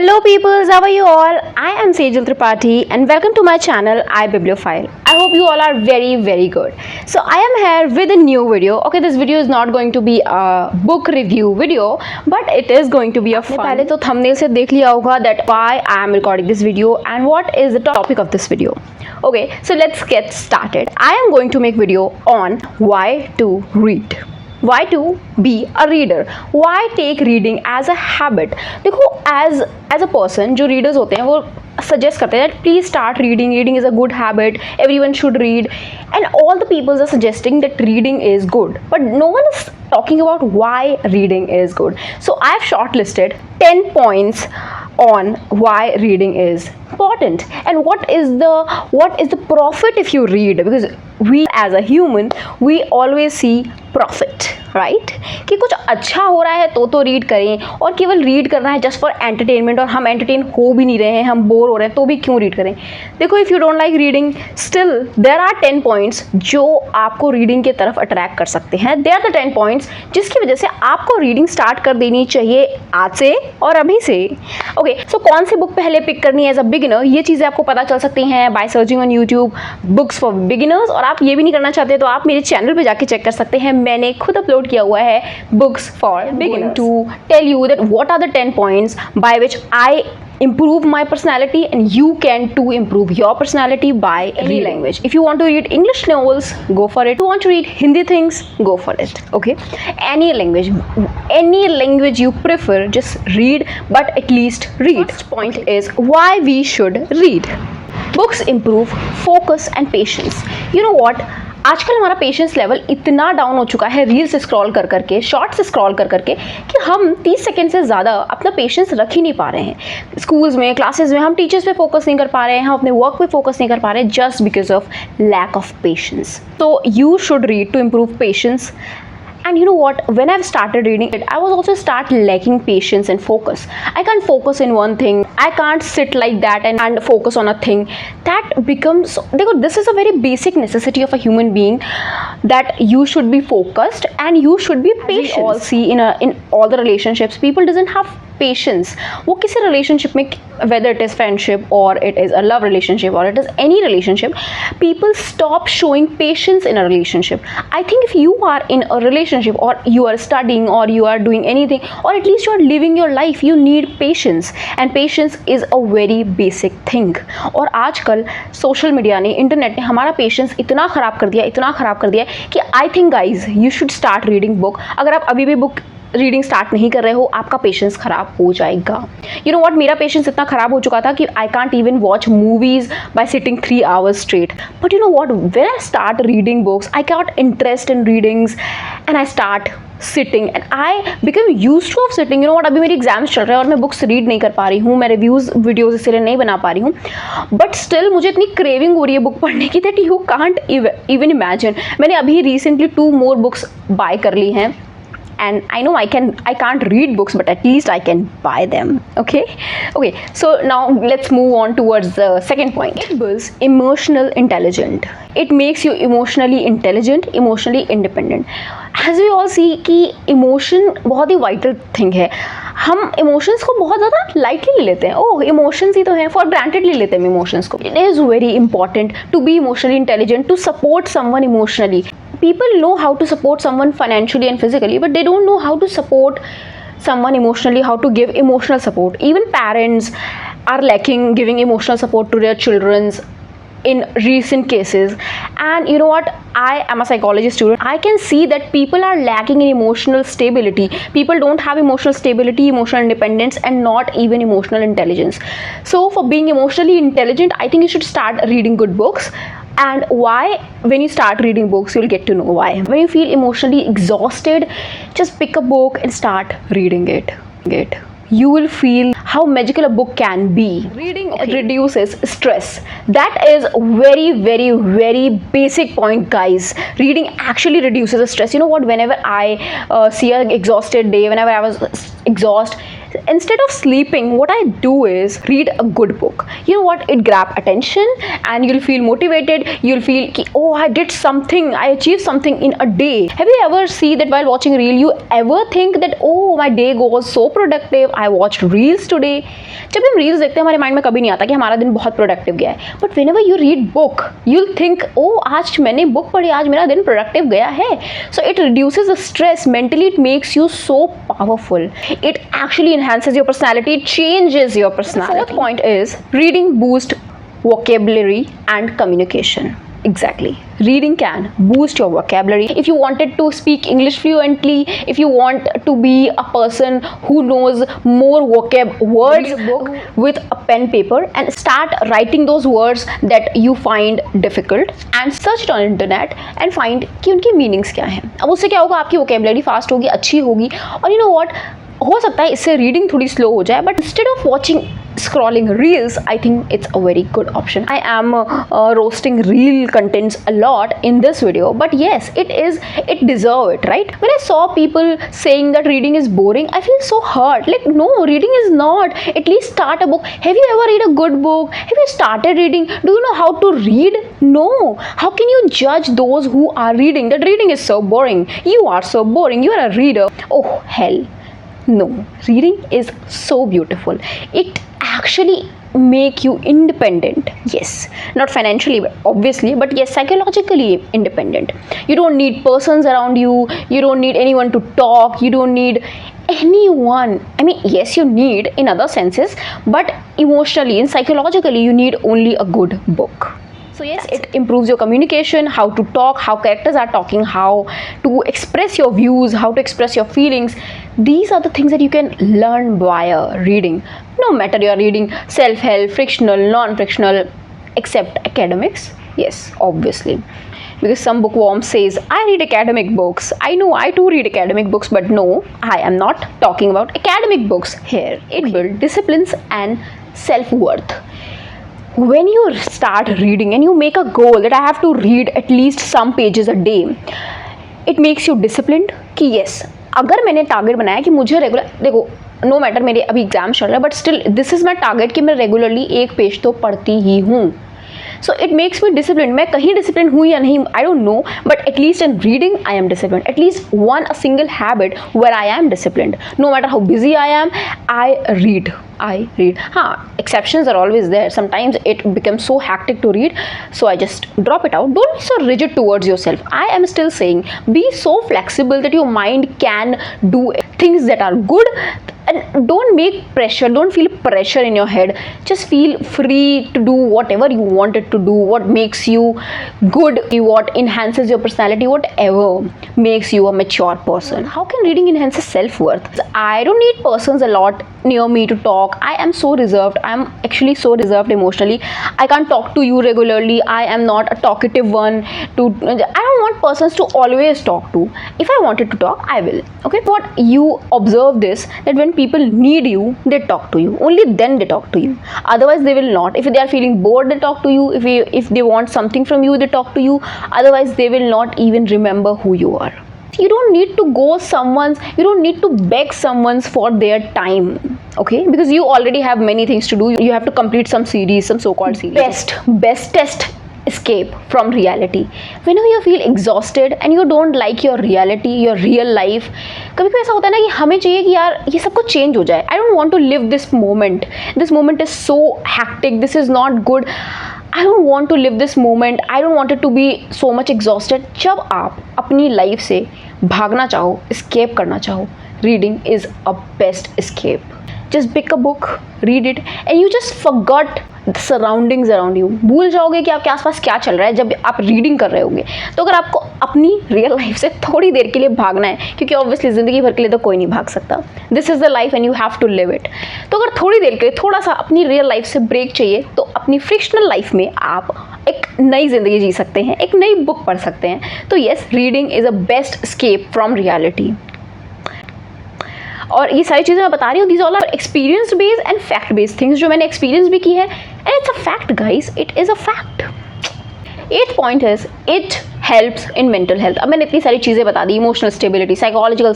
Hello peoples, how are you all? I am Sejal Tripathi and welcome to my channel iBibliophile. I hope you all are very good. So I am here with a new video. Okay, this video is not going to be a book review video, but it is going to be a fun. पहले तो thumbnail से देख लिया होगा that why I am recording this video and what is the topic of this video. Okay, so let's get started. I am going to make video on why to read. Why to be a reader? Why take reading as a habit? देखो as a person जो readers होते हैं वो suggest करते हैं that please start reading. Reading is a good habit. Everyone should read. And all the people are suggesting that reading is good. But no one is talking about why reading is good. So I have shortlisted 10 points on why reading is important and what is the profit if you read, because we as a human we always see profit, right कि कुछ अच्छा हो रहा है तो read करें, और केवल रीड करना है जस्ट फॉर एंटरटेनमेंट और हम एंटरटेन हो भी नहीं रहे हैं, हम बोर हो रहे हैं तो भी क्यों रीड करें. देखो, if you don't like reading still there are 10 points जो आपको रीडिंग की तरफ अट्रैक्ट कर सकते हैं. देयर आर द 10 पॉइंट्स जिसकी वजह से आपको रीडिंग स्टार्ट कर देनी चाहिए आज से और अभी से. ओके, सो कौन सी बुक पहले पिक करनी है एज अ बिगिनर, ये चीज़ें आपको पता चल सकती हैं by searching on YouTube books for beginners. और आप ये भी नहीं करना चाहते तो आप मेरे चैनल पर जाके चेक कर सकते हैं, मैंने खुद अपलोड किया हुआ है books for beginners. To tell you that what are the 10 points by which I improve my personality and you can too improve your personality by any language. If you want to read English novels, go for it. If you want to read Hindi things, go for it. Okay, any language you prefer, just read, but at least read. First point is why we should read. Books improve focus and patience. You know what, आजकल हमारा patience level इतना down हो चुका है reels scroll कर करके, shorts scroll कर करके, कि हम 30 सेकंड से ज़्यादा अपना पेशेंस रख ही नहीं पा रहे हैं. स्कूल्स में, क्लासेस में हम टीचर्स पे फोकस नहीं कर पा रहे हैं, हम अपने वर्क पे फोकस नहीं कर पा रहे हैं just because of lack of patience. तो you should read to improve patience. And you know what, when I've started reading it, I was also start lacking patience and focus. I can't focus in one thing. I can't sit like that and focus on a thing. That becomes, this is a very basic necessity of a human being, that you should be focused and you should be patient. We all see in all the relationships, people doesn't have patience. वो किसी relationship में, whether it is friendship or it is a love relationship or it is any relationship, people stop showing patience in a relationship. I think if you are in a relationship or you are studying or you are doing anything or at least you are living your life, you need patience, and patience is a very basic thing. और आजकल social media ने, internet ने हमारा patience इतना ख़राब कर दिया कि I think guys you should start reading book. अगर आप अभी भी बुक रीडिंग स्टार्ट नहीं कर रहे हो, आपका पेशेंस ख़राब हो जाएगा. यू नो व्हाट, मेरा पेशेंस इतना ख़राब हो चुका था कि I can't even watch movies bye sitting 3 hours straight. But you know what, when I start reading books, I got interest in readings and I start sitting and I become used two of sitting. You know what, अभी मेरी exams चल रहे हैं और मैं books read नहीं कर पा रही हूँ, मैं रिव्यूज़ वीडियोज़ इसलिए नहीं बना पा रही हूँ, बट स्टिल मुझे इतनी क्रेविंग हो रही है बुक पढ़ने की that you can't even imagine. मैंने अभी रिसेंटली 2 more बुक्स बाय कर ली हैं. And I know I can't read books, but at least I can buy them. Okay, so now let's move on towards the second point. It builds emotional intelligence. It makes you emotionally intelligent, emotionally independent. As we all see कि emotion बहुत ही vital thing है. हम emotions को बहुत ज़्यादा lightly ले लेते हैं. ओह, emotions ही तो हैं, for granted ले लेते हैं emotions को. It is very important to be emotionally intelligent, to support someone emotionally. People know how to support someone financially and physically, but they don't know how to support someone emotionally, how to give emotional support. Even parents are lacking giving emotional support to their children in recent cases. And you know what, I am a psychology student. I can see that people are lacking in emotional stability. People don't have emotional stability, emotional independence, and not even emotional intelligence. So for being emotionally intelligent, I think you should start reading good books. And why? When you start reading books, you'll get to know why. When you feel emotionally exhausted, just pick a book and start reading it. You will feel how magical a book can be. Reading reduces stress. That is very basic point, guys. Reading actually reduces the stress. You know what, whenever I see an exhausted day, whenever I was exhausted, Instead of sleeping, what I do is read a good book. You know what? It grab attention and you'll feel motivated. You'll feel ki, oh, I did something, I achieved something in a day. Have you ever see that while watching a reel, you ever think that oh, my day was so productive, I watched reels today? जब हम reels देखते हैं हमारे mind में कभी नहीं आता कि हमारा दिन बहुत प्रोडक्टिव गया है. But whenever you read book you'll think oh, आज मैंने बुक पढ़ी, आज मेरा दिन प्रोडक्टिव गया है. So it reduces the stress. Mentally it makes you so powerful. It actually enhances your personality. It changes your personality. The fourth point is reading boosts vocabulary and communication. Exactly. Reading can boost your vocabulary. If you wanted to speak English fluently, if you want to be a person who knows more vocab words, read a book with a pen paper and start writing those words that you find difficult and search it on internet and find कि उनकी meanings क्या हैं. अब उससे क्या होगा, आपकी vocabulary fast होगी, अच्छी होगी. और you know what, हो सकता है इससे रीडिंग थोड़ी स्लो हो जाए, but instead of watching scrolling reels, I think it's a very good option. I am roasting reel contents a lot in this video, but yes, it deserve it, right? When I saw people saying that reading is boring, I feel so hurt. Like, no, reading is not. At least start a book. Have you ever read a good book? Have you started reading? Do you know how to read? No. How can you judge those who are reading that reading is so boring? You are so boring. You are a reader. Oh hell no. Reading is so beautiful. It actually make you independent. Yes, not financially obviously, but yes, psychologically independent. You don't need persons around you. You don't need anyone to talk. You don't need anyone. I mean, yes, you need in other senses, but emotionally and psychologically you need only a good book. So yes, it improves your communication, how to talk, how characters are talking, how to express your views, how to express your feelings. These are the things that you can learn via reading. No matter you are reading self-help, frictional, non-frictional, except academics. Yes, obviously. Because some bookworm says, I read academic books. I know, I too read academic books, but no, I am not talking about academic books here. It builds disciplines and self-worth. When you start reading and you make a goal that I have to read at least some pages a day, it makes you disciplined कि yes, अगर मैंने target बनाया कि मुझे regular, देखो no matter मेरे अभी exam चल रहा है, but still this is my target कि मैं रेगुलरली एक पेज तो पढ़ती ही हूँ. So it makes me disciplined. मैं कहीं disciplined हूँ या नहीं, I don't know, but at least in reading I am disciplined. At least a single habit where I am disciplined. No matter how busy I am, I read. हाँ, exceptions are always there. Sometimes it becomes so hectic to read, so I just drop it out. Don't be so rigid towards yourself. I am still saying be so flexible that your mind can do things that are good. And don't make pressure, don't feel pressure in your head. Just feel free to do whatever you wanted to do, what makes you good, what enhances your personality, whatever makes you a mature person. How can reading enhance self-worth? I don't need persons a lot near me to talk. I am so reserved. I am actually so reserved emotionally. I can't talk to you regularly. I am not a talkative one. I don't want persons to always talk to. If I wanted to talk, I will. Okay, what you observe this, that when people need you, they talk to you. Only then they talk to you. Otherwise they will not. If they are feeling bored, they talk to you. If they want something from you, they talk to you. Otherwise they will not even remember who you are. You don't need to you don't need to beg someone's for their time, okay? Because you already have many things to do. You have to complete some series, some so-called series. Bestest escape from reality. Whenever you feel exhausted and you don't like your reality, your real life, कभी कभी ऐसा होता है ना कि हमें चाहिए कि यार ये सब कुछ चेंज हो जाए. I don't want to live this moment. This moment is so hectic. This is not good. I don't want to live this moment. I don't want it to be so much exhausted. जब आप अपनी life से भागना चाहो, escape करना चाहो, reading is a best escape. Just pick a book, read it, and you just forgot the surroundings around you. भूल जाओगे कि आपके आसपास क्या चल रहा है जब आप रीडिंग कर रहे होगे. तो अगर आपको अपनी रियल लाइफ से थोड़ी देर के लिए भागना है, क्योंकि ऑब्वियसली ज़िंदगी भर के लिए तो कोई नहीं भाग सकता. This is the life and you have to live it. तो अगर थोड़ी देर के लिए थोड़ा सा अपनी रियल लाइफ से ब्रेक चाहिए, तो अपनी फिक्शनल लाइफ में आप एक नई ज़िंदगी जी सकते हैं, एक नई बुक पढ़ सकते हैं. तो yes, reading is a best escape from reality. और ये सारी चीज़ें मैं बता रही हूँ, these all are experience based and fact based things जो मैंने एक्सपीरियंस भी की है, and it's a fact guys, it is a fact. 8th point is it helps in mental health. अब मैंने इतनी सारी चीज़ें बता दी, emotional stability, psychological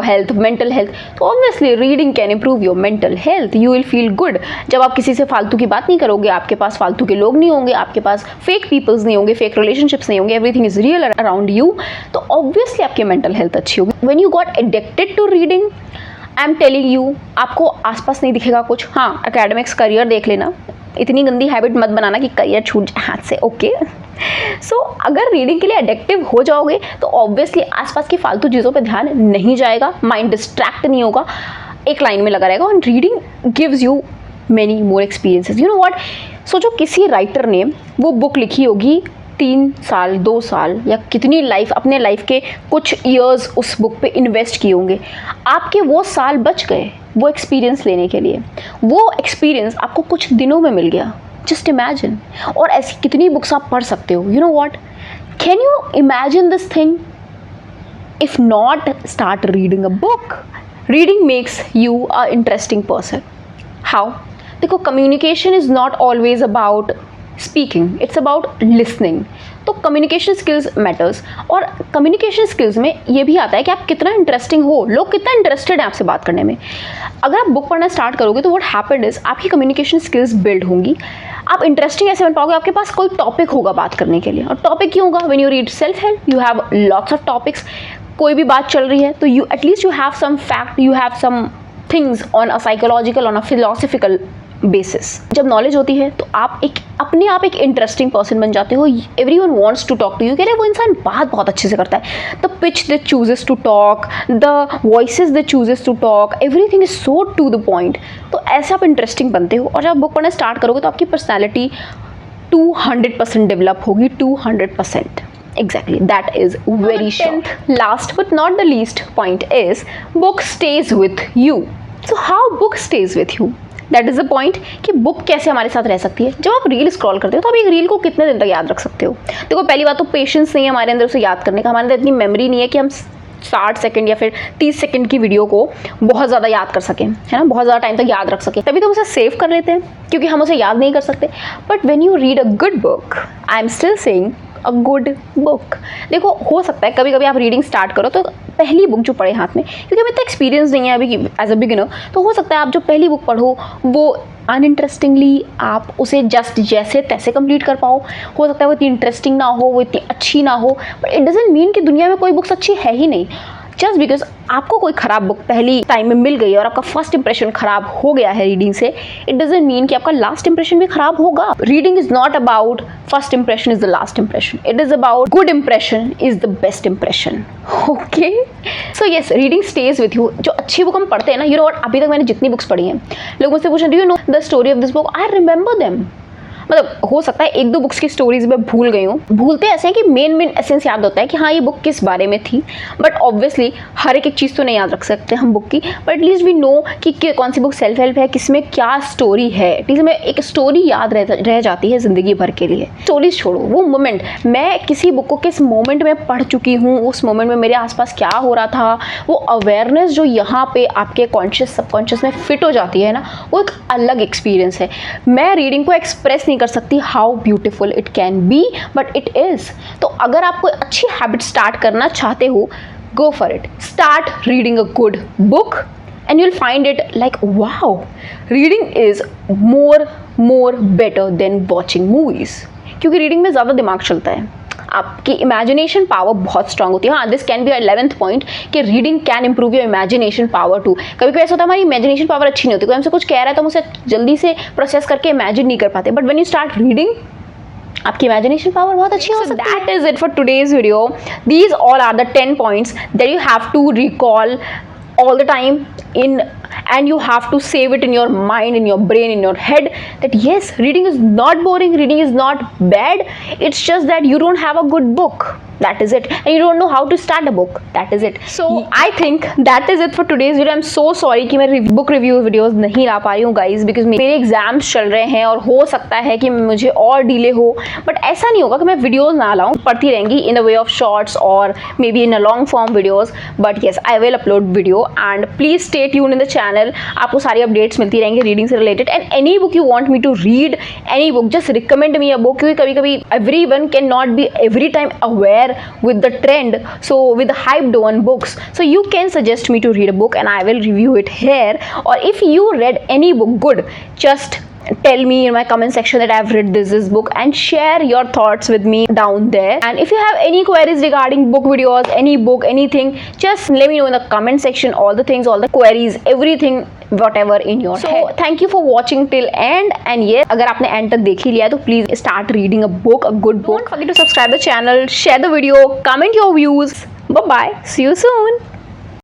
health, mental health, तो obviously reading can improve your mental health. You will feel good जब आप किसी से फालतू की बात नहीं करोगे, आपके पास फालतू के लोग नहीं होंगे, आपके पास फेक पीपल्स नहीं होंगे, फेक रिलेशनशिप्स नहीं होंगे, everything is real around you, तो ऑब्वियसली आपकी मेंटल हेल्थ अच्छी होगी। When you got addicted to reading, I am telling you, आपको आसपास नहीं दिखेगा कुछ। हाँ, एकेडमिक्स करियर देख लेना, इतनी गंदी हैबिट मत बनाना कि करियर छूट जाए हाथ से, ओके। सो अगर रीडिंग के लिए एडिक्टिव हो जाओगे तो ऑब्वियसली आसपास की फालतू चीज़ों पे ध्यान नहीं जाएगा, माइंड डिस्ट्रैक्ट नहीं होगा, एक लाइन में लगा रहेगा। और reading gives you many more experiences. You know what, सोचो किसी राइटर ने वो बुक लिखी होगी 3 साल 2 साल या कितनी लाइफ, अपने लाइफ के कुछ ईयर्स उस बुक पे इन्वेस्ट किए होंगे, आपके वो साल बच गए वो एक्सपीरियंस लेने के लिए, वो एक्सपीरियंस आपको कुछ दिनों में मिल गया। Just imagine. और ऐसी कितनी बुक्स आप पढ़ सकते हो। You know what, can you imagine this thing? If not, start reading a book. Reading makes you a interesting person. How? देखो, communication is not always about speaking, it's about listening. तो communication skills matters, और communication skills में ये भी आता है कि आप कितना इंटरेस्टिंग हो, लोग कितना इंटरेस्टेड हैं आपसे बात करने में। अगर आप बुक पढ़ना स्टार्ट करोगे तो व्हाट हैपेंड इज आपकी कम्युनिकेशन स्किल्स बिल्ड होंगी। आप इंटरेस्टिंग ऐसे बन पाओगे, आपके पास कोई टॉपिक होगा बात करने के लिए। और टॉपिक क्यों होगा? When you read self help you have lots of topics. कोई भी बात चल रही है तो you at least you have some fact, you have some things on a psychological, on a philosophical basis. जब नॉलेज होती है तो आप एक अपने आप एक इंटरेस्टिंग पर्सन बन जाते हो। Everyone wants to talk to you. कह रहे वो इंसान बात बहुत अच्छे से करता है। The pitch they chooses to talk, the voices they chooses to talk, everything is so to the point. तो ऐसे आप इंटरेस्टिंग बनते हो। और जब आप बुक पढ़ना स्टार्ट करोगे तो आपकी पर्सनैलिटी 200% डेवलप होगी, 200%. Exactly, that is very short. Last but not the least point is book stays with you. So how book stays with you? That is the point कि बुक कैसे हमारे साथ रह सकती है। जब आप रील स्क्रॉल करते हो तो आप एक रील को कितने दिन तक याद रख सकते हो? देखो, पहली बात तो पेशेंस नहीं है हमारे अंदर उसे याद करने का, हमारे अंदर इतनी मेमोरी नहीं है कि हम 60 सेकंड या फिर 30 सेकंड की वीडियो को बहुत ज़्यादा याद कर सकें, है ना, बहुत ज़्यादा टाइम तक याद रख सकें। तभी तो उसे सेव कर लेते हैं, क्योंकि हम उसे याद नहीं कर सकते। But when you read a good book, I am still saying a good book. देखो, हो सकता है कभी कभी आप रीडिंग स्टार्ट करो तो पहली बुक जो पढ़े हाथ में, क्योंकि हमें इतना एक्सपीरियंस नहीं है अभी एज अ बिगिनर, तो हो सकता है आप जो पहली बुक पढ़ो वो अनइंटरेस्टिंगली आप उसे जस्ट जैसे तैसे कंप्लीट कर पाओ। हो सकता है वो इतनी इंटरेस्टिंग ना हो, वो इतनी अच्छी ना हो, बट इट डजंट मीन कि दुनिया में कोई बुक्स अच्छी है ही नहीं। जस्ट बिकॉज आपको कोई ख़राब बुक पहली टाइम में मिल गई और आपका फर्स्ट इंप्रेशन ख़राब हो गया है रीडिंग से, इट डजंट मीन कि आपका लास्ट इंप्रेशन भी ख़राब होगा। Reading is not about first impression is the last impression, it is about good impression is the best impression. Okay, so yes, reading stage with you. जो अच्छी book हम पढ़ते हैं ना, यू नो व्हाट, अभी तक मैंने जितनी बुक्स पढ़ी हैं, लोग मुझसे पूछे do you know the story of this book, I remember them. मतलब हो सकता है 1-2 बुक्स की स्टोरीज मैं भूल गई हूँ। भूलते ऐसे हैं कि मेन एसेंस याद होता है कि हाँ ये बुक किस बारे में थी, बट ऑब्वियसली हर एक चीज़ तो नहीं याद रख सकते हम बुक की, बट एटलीस्ट वी नो कि कौन सी बुक सेल्फ हेल्प है, किसमें क्या स्टोरी है। एटलीस्ट में एक स्टोरी याद रह जाती है ज़िंदगी भर के लिए। स्टोरीज छोड़ो, वो मोमेंट, मैं किसी बुक को किस मोमेंट में पढ़ चुकी हूँ, उस मोमेंट में मेरे आसपास क्या हो रहा था, वो अवेयरनेस जो यहाँ पे आपके कॉन्शियस सबकॉन्शियस में फिट हो जाती है ना, वो एक अलग एक्सपीरियंस है। मैं रीडिंग को एक्सप्रेस नहीं कर सकती how beautiful it can be, but it is. तो अगर आप कोई अच्छी हैबिट स्टार्ट करना चाहते हो, go for it. Start reading a good book and you'll find it like wow, reading is more better than watching movies, क्योंकि reading में ज़्यादा दिमाग चलता है, आपकी इमेजिनेशन पावर बहुत स्ट्रांग होती है। हाँ, this can be 11th point कि reading can improve your imagination power too. कभी कभी ऐसा होता है हमारी इमेजिनेशन पावर अच्छी नहीं होती, कोई हमसे कुछ कह रहा है तो हम उसे जल्दी से प्रोसेस करके इमेजिन नहीं कर पाते, but when you start reading आपकी इमेजिनेशन पावर बहुत अच्छी हो सकती है। That is it for today's video. These all are the 10 points that you have to recall all the time and you have to save it in your mind, in your brain, in your head, that yes, reading is not boring, reading is not bad, it's just that you don't have a good book. that is it, and you don't know how to start a book, that is it. So I think that is it for today's video. I'm so sorry कि मैं book review videos नहीं ला पा रही हूँ guys, because मेरे exams चल रहे हैं और हो सकता है कि मुझे और डिले हो, बट ऐसा नहीं होगा कि मैं वीडियोस ना लाऊं, पढ़ती रहेंगी इन अ वे ऑफ शॉर्ट्स और may be in a long form videos, but yes I will upload video and please stay tune in the channel. आपको सारी अपडेट्स मिलती रहेंगी रीडिंग से related, and any book you want me to read, any book, just recommend me a book, क्योंकि कभी कभी every one can not be every time aware with the trend, so with hyped on books, so you can suggest me to read a book and I will review it here. Or if you read any book good, just tell me in my comment section that I've read this book, and share your thoughts with me down there. And if you have any queries regarding book videos, any book, anything, just let me know in the comment section, all the things, all the queries, everything, whatever in your head. Thank you for watching till end, and yes, अगर आपने end तक देख ही लिया तो please start reading a book, a good book. Don't forget to subscribe the channel, share the video, comment your views. Bye bye, see you soon.